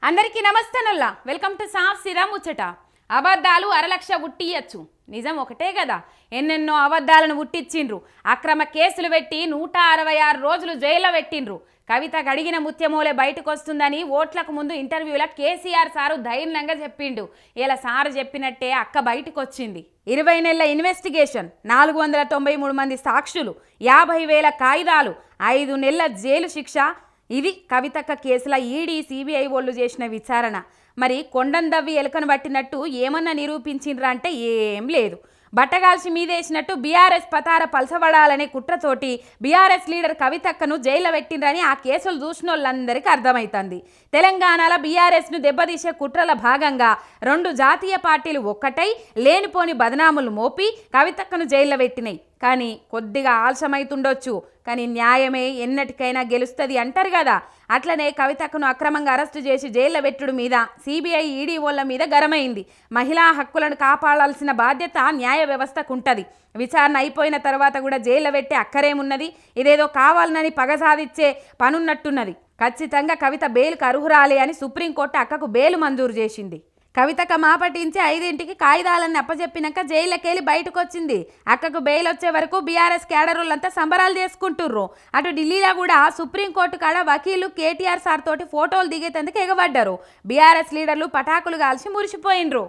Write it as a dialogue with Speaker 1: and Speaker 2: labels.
Speaker 1: అందరికీ నమస్తేనుల్లా welcome to సాఫ్ సిరా ముచ్చట. అబద్ధాలు అరలక్ష ఉట్టియచ్చు, నిజం ఒకటే కదా. ఎన్నెన్నో అబద్ధాలను ఉట్టించిండ్రు, అక్రమ కేసులు పెట్టి 166 రోజులు జైల్లో పెట్టిండ్రు. కవిత గడిగిన ముత్యమూలే బయటకు వస్తుందని ఓట్లకు ముందు ఇంటర్వ్యూలో కేసీఆర్ సారు ధైర్యంగా చెప్పిండు. ఇలా సారు చెప్పినట్టే అక్క బయటకు వచ్చింది. 20 నెలల ఇన్వెస్టిగేషన్, 493 మంది సాక్షులు, 50,000 కాగితాలు, 5 నెలల జైలు శిక్ష. ఇది కవితక్క కేసుల ఈడీ సిబిఐ వాళ్ళు చేసిన విచారణ. మరి కొండను దవ్వి ఎలుకను పట్టినట్టు ఏమన్నా నిరూపించిండ్రా అంటే ఏం లేదు. బట్టగాల్చి మీదేసినట్టు బీఆర్ఎస్ పతార పలసబడాలనే కుట్రతోటి బీఆర్ఎస్ లీడర్ కవితక్కను జైల్లో పెట్టిండ్రని ఆ కేసులు చూసిన వాళ్ళందరికీ అర్థమవుతుంది. తెలంగాణలో బీఆర్ఎస్ను దెబ్బతీసే కుట్రల భాగంగా 2 జాతీయ పార్టీలు ఒక్కటై లేనిపోని బదనాములు మోపి కవితక్కను జైల్లో పెట్టినాయి. కానీ కొద్దిగా ఆలస్యమైతుండొచ్చు, కానీ న్యాయమే ఎన్నటికైనా గెలుస్తుంది అంటారు కదా. అట్లనే కవితక్కను అక్రమంగా అరెస్టు చేసి జైల్లో పెట్టుడు మీద సిబిఐ ఈడీ వాళ్ళ మీద గరమైంది. మహిళా హక్కులను కాపాడాల్సిన బాధ్యత న్యాయ వ్యవస్థకు ఉంటుంది. విచారణ అయిపోయిన తర్వాత కూడా జైల్లో పెట్టే అక్కరేమున్నది? ఇదేదో కావాలనని పగ సాధించే పనున్నట్టున్నది. ఖచ్చితంగా కవిత బెయిల్కు అర్హురాలి అని సుప్రీంకోర్టు అక్కకు బెయిల్ మంజూరు చేసింది. కవితక మాపటించి 5ంటికి కాగితాలన్నీ అప్పచెప్పినాక జైలుకెళ్ళి బయటకు వచ్చింది. అక్కకు బెయిల్ వచ్చే వరకు బీఆర్ఎస్ క్యాడర్లంతా సంబరాలు చేసుకుంటుర్రు. అటు ఢిల్లీలో కూడా సుప్రీంకోర్టు కాడ వకీలు కేటీఆర్ సార్ తోటి ఫోటోలు దిగేందుకు ఎగబడ్డారు. బీఆర్ఎస్ లీడర్లు పటాకులు కాల్చి మురిసిపోయినరు.